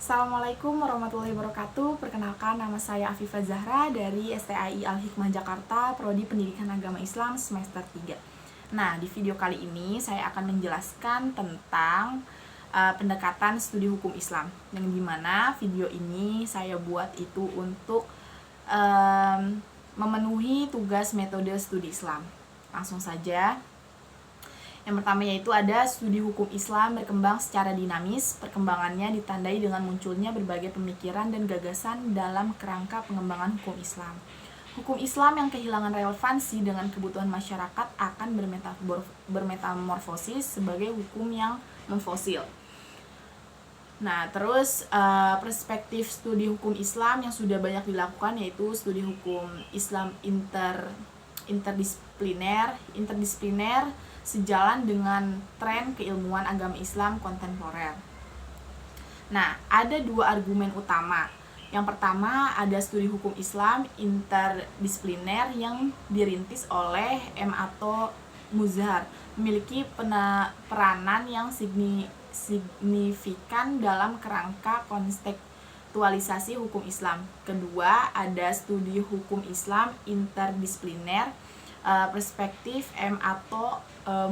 Assalamualaikum warahmatullahi wabarakatuh. Perkenalkan, nama saya Afifah Zahra dari STAI Al-Hikmah Jakarta, Prodi Pendidikan Agama Islam semester 3. Nah, di video kali ini saya akan menjelaskan tentang pendekatan studi hukum Islam. Yang dimana video ini saya buat itu untuk memenuhi tugas metode studi Islam. Langsung saja. Yang pertama yaitu ada studi hukum Islam berkembang secara dinamis. Perkembangannya ditandai dengan munculnya berbagai pemikiran dan gagasan dalam kerangka pengembangan hukum Islam. Hukum Islam yang kehilangan relevansi dengan kebutuhan masyarakat akan bermetamorfosis sebagai hukum yang memfosil. Nah, terus perspektif studi hukum Islam yang sudah banyak dilakukan yaitu studi hukum Islam interdisipliner sejalan dengan tren keilmuan agama Islam kontemporer. Nah, ada dua argumen utama. Yang pertama, ada studi hukum Islam interdisipliner yang dirintis oleh M. Ato Muzhar, memiliki peranan yang signifikan dalam kerangka kontekstualisasi hukum Islam. Kedua, ada studi hukum Islam interdisipliner. Perspektif M. Ato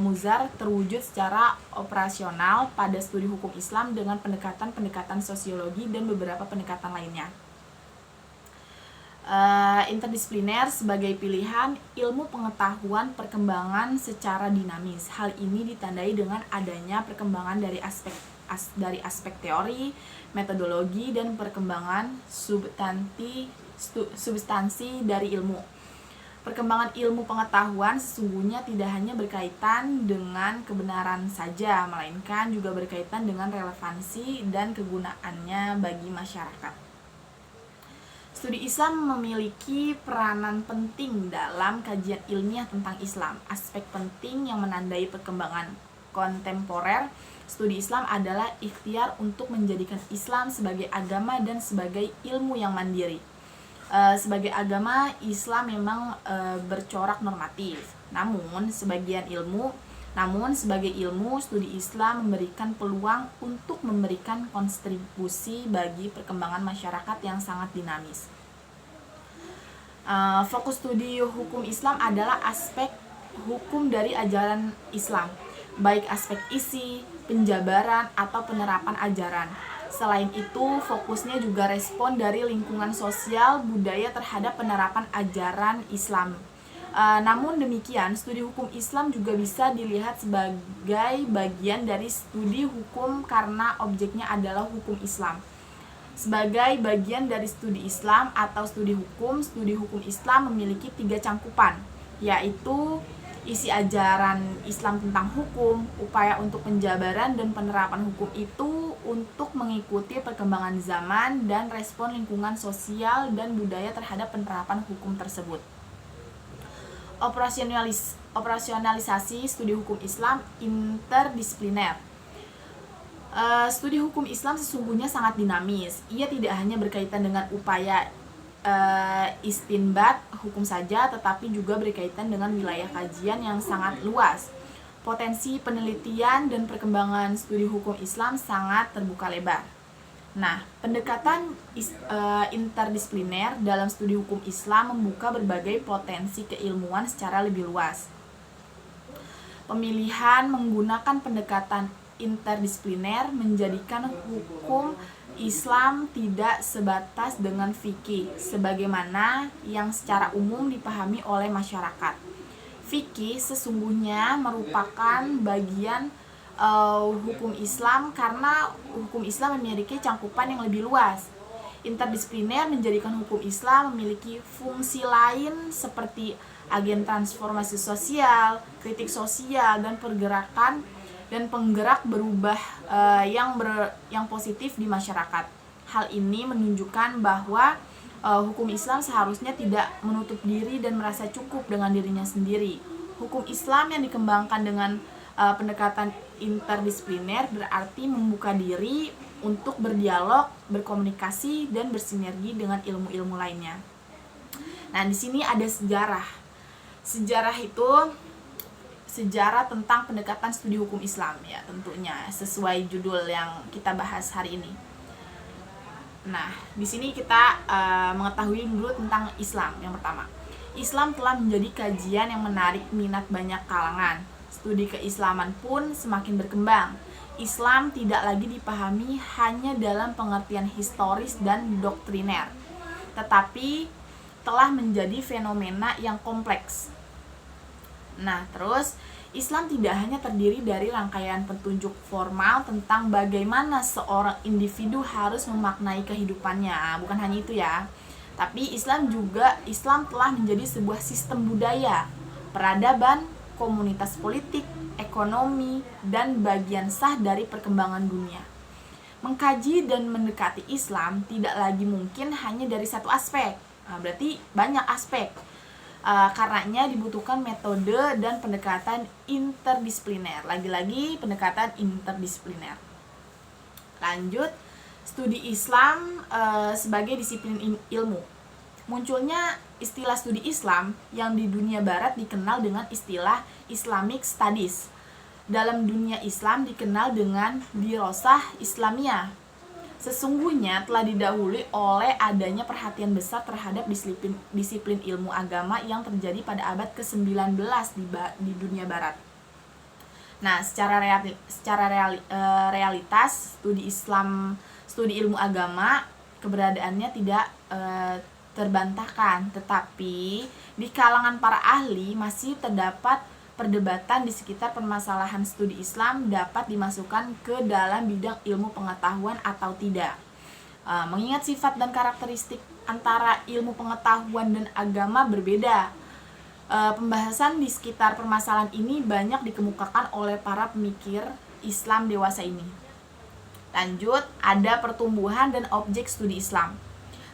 Muzhar terwujud secara operasional pada studi hukum Islam dengan pendekatan sosiologi dan beberapa pendekatan lainnya. Interdisipliner sebagai pilihan ilmu pengetahuan perkembangan secara dinamis. Hal ini ditandai dengan adanya perkembangan dari aspek teori, metodologi, dan perkembangan substansi dari ilmu. Perkembangan ilmu pengetahuan sesungguhnya tidak hanya berkaitan dengan kebenaran saja, melainkan juga berkaitan dengan relevansi dan kegunaannya bagi masyarakat. Studi Islam memiliki peranan penting dalam kajian ilmiah tentang Islam. Aspek penting yang menandai perkembangan kontemporer studi Islam adalah ikhtiar untuk menjadikan Islam sebagai agama dan sebagai ilmu yang mandiri. Sebagai agama, Islam memang bercorak normatif. Namun sebagai ilmu, studi Islam memberikan peluang untuk memberikan kontribusi bagi perkembangan masyarakat yang sangat dinamis. Fokus studi hukum Islam adalah aspek hukum dari ajaran Islam, baik aspek isi, penjabaran, atau penerapan ajaran. Selain itu, fokusnya juga respon dari lingkungan sosial budaya terhadap penerapan ajaran Islam. Namun demikian, studi hukum Islam juga bisa dilihat sebagai bagian dari studi hukum karena objeknya adalah hukum Islam. Sebagai bagian dari studi Islam atau studi hukum Islam memiliki 3 cangkupan, yaitu isi ajaran Islam tentang hukum, upaya untuk penjabaran dan penerapan hukum itu untuk mengikuti perkembangan zaman dan respon lingkungan sosial dan budaya terhadap penerapan hukum tersebut. Operasionalisasi studi hukum Islam interdisipliner. Studi hukum Islam sesungguhnya sangat dinamis. Ia tidak hanya berkaitan dengan upaya istinbat hukum saja, tetapi juga berkaitan dengan wilayah kajian yang sangat luas. Potensi penelitian dan perkembangan studi hukum Islam sangat terbuka lebar. Nah, pendekatan interdisipliner dalam studi hukum Islam membuka berbagai potensi keilmuan secara lebih luas. Pemilihan menggunakan pendekatan interdisipliner menjadikan hukum Islam tidak sebatas dengan fikih, sebagaimana yang secara umum dipahami oleh masyarakat. Fikih sesungguhnya merupakan bagian hukum Islam karena hukum Islam memiliki cangkupan yang lebih luas. Interdisipliner menjadikan hukum Islam memiliki fungsi lain seperti agen transformasi sosial, kritik sosial, dan penggerak berubah yang positif di masyarakat. Hal ini menunjukkan bahwa hukum Islam seharusnya tidak menutup diri dan merasa cukup dengan dirinya sendiri. Hukum Islam yang dikembangkan dengan pendekatan interdisipliner berarti membuka diri untuk berdialog, berkomunikasi, dan bersinergi dengan ilmu-ilmu lainnya. Nah, di sini ada sejarah. Sejarah itu sejarah tentang pendekatan studi hukum Islam, ya tentunya sesuai judul yang kita bahas hari ini. Nah, di sini kita mengetahui dulu tentang Islam. Yang pertama, Islam telah menjadi kajian yang menarik minat banyak kalangan. Studi keislaman pun semakin berkembang. Islam tidak lagi dipahami hanya dalam pengertian historis dan doktriner, tetapi telah menjadi fenomena yang kompleks. Nah, terus Islam tidak hanya terdiri dari rangkaian petunjuk formal tentang bagaimana seorang individu harus memaknai kehidupannya. Bukan hanya itu ya. Tapi Islam telah menjadi sebuah sistem budaya, peradaban, komunitas politik, ekonomi, dan bagian sah dari perkembangan dunia. Mengkaji dan mendekati Islam tidak lagi mungkin hanya dari satu aspek. Nah, berarti banyak aspek. Karenanya dibutuhkan metode dan pendekatan interdisipliner. Lagi-lagi pendekatan interdisipliner. Lanjut, studi Islam sebagai disiplin ilmu. Munculnya istilah studi Islam yang di dunia barat dikenal dengan istilah Islamic Studies. Dalam dunia Islam dikenal dengan dirosah Islamiyah. Sesungguhnya telah didahului oleh adanya perhatian besar terhadap disiplin ilmu agama yang terjadi pada abad ke-19 di dunia barat. Nah, secara realitas studi ilmu agama keberadaannya tidak terbantahkan, tetapi di kalangan para ahli masih terdapat perdebatan di sekitar permasalahan studi Islam dapat dimasukkan ke dalam bidang ilmu pengetahuan atau tidak. Mengingat sifat dan karakteristik antara ilmu pengetahuan dan agama berbeda, pembahasan di sekitar permasalahan ini banyak dikemukakan oleh para pemikir Islam dewasa ini. Lanjut, ada pertumbuhan dan objek studi Islam.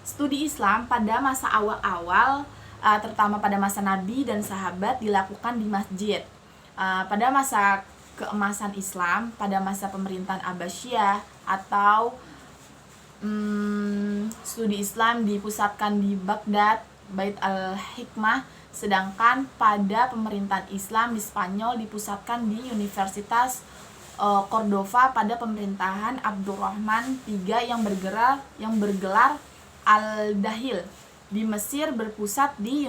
Studi Islam pada masa awal-awal, terutama pada masa Nabi dan sahabat, dilakukan di masjid. Pada masa keemasan Islam, pada masa pemerintahan Abbasiyah atau studi Islam dipusatkan di Baghdad, Bait al-Hikmah, sedangkan pada pemerintahan Islam di Spanyol dipusatkan di Universitas Cordova pada pemerintahan Abdurrahman III yang bergelar Al-Dahil. Di Mesir berpusat di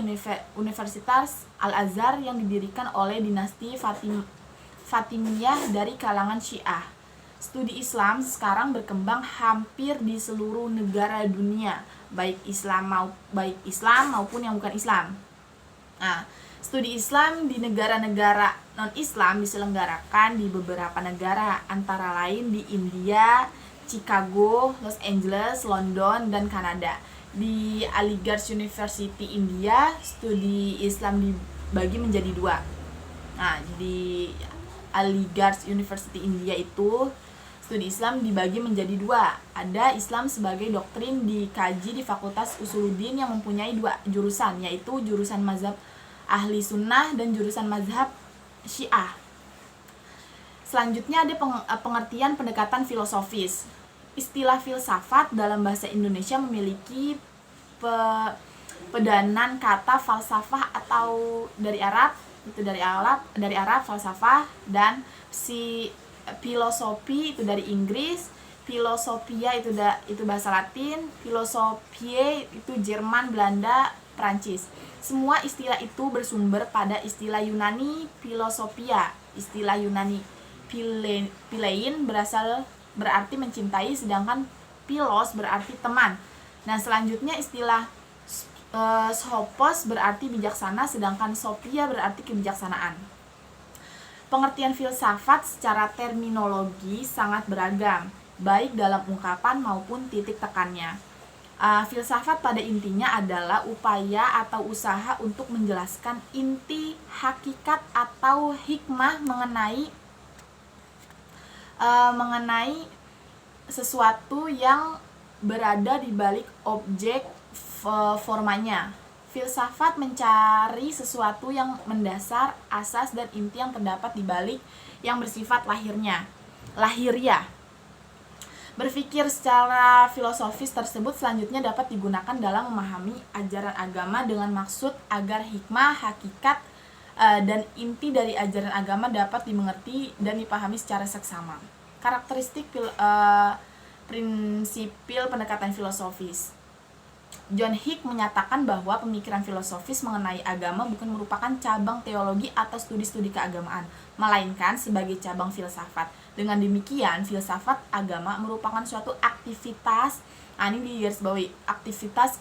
Universitas Al-Azhar yang didirikan oleh dinasti Fatimiyah dari kalangan Syiah. Studi Islam sekarang berkembang hampir di seluruh negara dunia, baik Islam maupun yang bukan Islam. Nah, studi Islam di negara-negara non-Islam diselenggarakan di beberapa negara, antara lain di India, Chicago, Los Angeles, London, dan Kanada. Di Aligarh University India, studi Islam dibagi menjadi dua. Nah, di Aligarh University India itu studi Islam dibagi menjadi dua. Ada Islam sebagai doktrin dikaji di Fakultas Usuluddin yang mempunyai dua jurusan, yaitu jurusan mazhab Ahli Sunnah dan jurusan mazhab Syiah. Selanjutnya ada pengertian pendekatan filosofis. Istilah filsafat dalam bahasa Indonesia memiliki pedanan kata falsafah atau dari Arab falsafah, dan filosofi itu dari Inggris, filosofia itu bahasa Latin, filosofie itu Jerman, Belanda, Prancis. Semua istilah itu bersumber pada istilah Yunani filosofia. Istilah Yunani philein berarti mencintai, sedangkan philos berarti teman. Nah, selanjutnya istilah sophos berarti bijaksana, sedangkan sophia berarti kebijaksanaan. Pengertian filsafat secara terminologi sangat beragam, baik dalam ungkapan maupun titik tekannya. Filsafat pada intinya adalah upaya atau usaha untuk menjelaskan inti, hakikat, atau hikmah mengenai sesuatu yang berada di balik objek formanya. Filsafat mencari sesuatu yang mendasar, asas, dan inti yang terdapat di balik yang bersifat lahiriah. Berpikir secara filosofis tersebut selanjutnya dapat digunakan dalam memahami ajaran agama dengan maksud agar hikmah, hakikat, dan inti dari ajaran agama dapat dimengerti dan dipahami secara seksama. Karakteristik prinsipil pendekatan filosofis. John Hick menyatakan bahwa pemikiran filosofis mengenai agama bukan merupakan cabang teologi atau studi-studi keagamaan, melainkan sebagai cabang filsafat. Dengan demikian, filsafat agama merupakan suatu aktivitas, ini digarisbawahi, aktivitas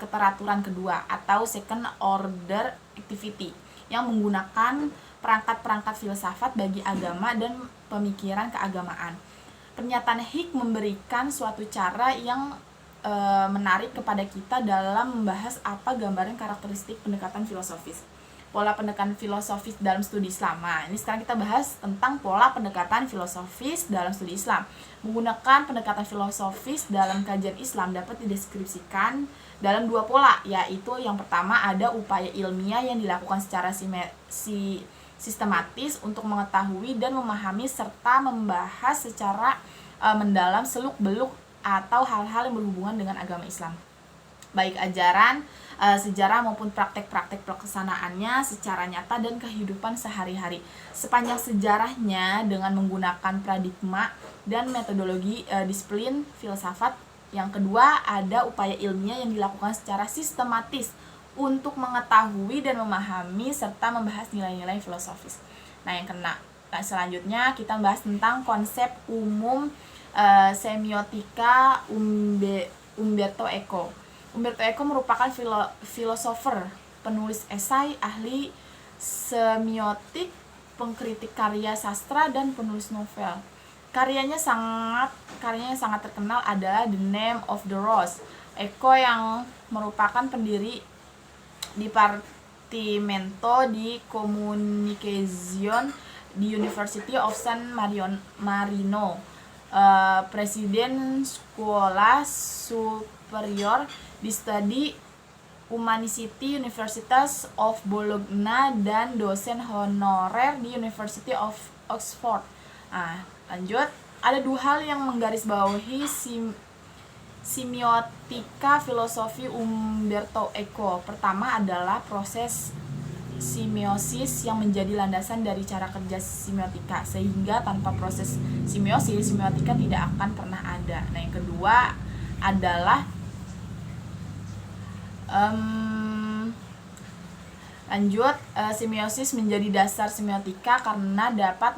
keteraturan kedua atau second order activity yang menggunakan perangkat-perangkat filsafat bagi agama dan pemikiran keagamaan. Pernyataan Hick memberikan suatu cara yang menarik kepada kita dalam membahas apa gambaran karakteristik pendekatan filosofis. Pola pendekatan filosofis dalam studi Islam. Nah, ini sekarang kita bahas tentang pola pendekatan filosofis dalam studi Islam. Menggunakan pendekatan filosofis dalam kajian Islam dapat dideskripsikan dalam dua pola, yaitu yang pertama ada upaya ilmiah yang dilakukan secara sistematis untuk mengetahui dan memahami serta membahas secara mendalam seluk-beluk atau hal-hal yang berhubungan dengan agama Islam, baik ajaran, sejarah maupun praktek-praktek pelaksanaannya secara nyata dan kehidupan sehari-hari sepanjang sejarahnya dengan menggunakan paradigma dan metodologi disiplin filsafat. Yang kedua ada upaya ilmiah yang dilakukan secara sistematis untuk mengetahui dan memahami serta membahas nilai-nilai filosofis. Nah, selanjutnya kita bahas tentang konsep umum semiotika Umberto Eco. Umberto Eco merupakan filosofer, penulis esai, ahli semiotik, pengkritik karya sastra, dan penulis novel. Karyanya sangat terkenal adalah The Name of the Rose. Eco yang merupakan pendiri Dipartimento di Comunicazione di University of San Marino, Presiden Scuola Superior di Studi Umanisti Universitas of Bologna dan dosen honorer di University of Oxford. Nah, lanjut, ada dua hal yang menggarisbawahi semiotika filosofi Umberto Eco. Pertama adalah proses semiosis yang menjadi landasan dari cara kerja semiotika, sehingga tanpa proses semiotika tidak akan pernah ada. Nah, yang kedua adalah semiosis menjadi dasar semiotika karena dapat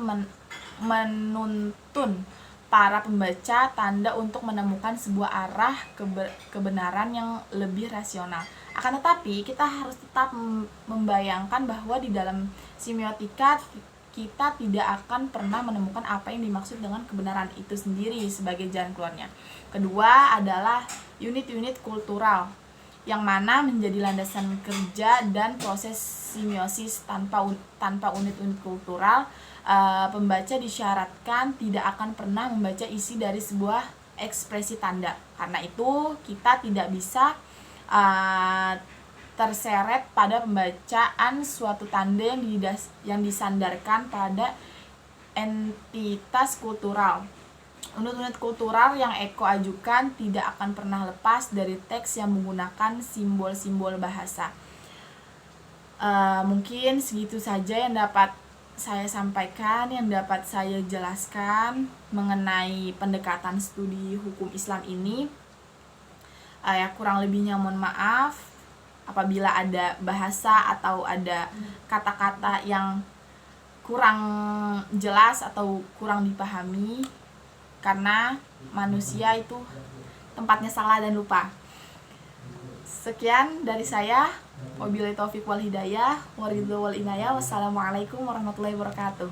menuntun para pembaca tanda untuk menemukan sebuah arah kebenaran yang lebih rasional. Akan tetapi, kita harus tetap membayangkan bahwa di dalam semiotika kita tidak akan pernah menemukan apa yang dimaksud dengan kebenaran itu sendiri sebagai jalan keluarnya. Kedua adalah unit-unit kultural, yang mana menjadi landasan kerja dan proses semiosis. Tanpa unit-unit kultural, pembaca disyaratkan tidak akan pernah membaca isi dari sebuah ekspresi tanda. Karena itu kita tidak bisa terseret pada pembacaan suatu tanda yang disandarkan pada entitas kultural. Unit-unit kultural yang Eco ajukan tidak akan pernah lepas dari teks yang menggunakan simbol-simbol bahasa. Mungkin segitu saja yang dapat saya sampaikan, yang dapat saya jelaskan mengenai pendekatan studi hukum Islam ini. Kurang lebihnya mohon maaf apabila ada bahasa atau ada kata-kata yang kurang jelas atau kurang dipahami, karena manusia itu tempatnya salah dan lupa. Sekian dari saya. Wabillahi taufiq wal hidayah, waridho wal inayah. Wassalamualaikum warahmatullahi wabarakatuh.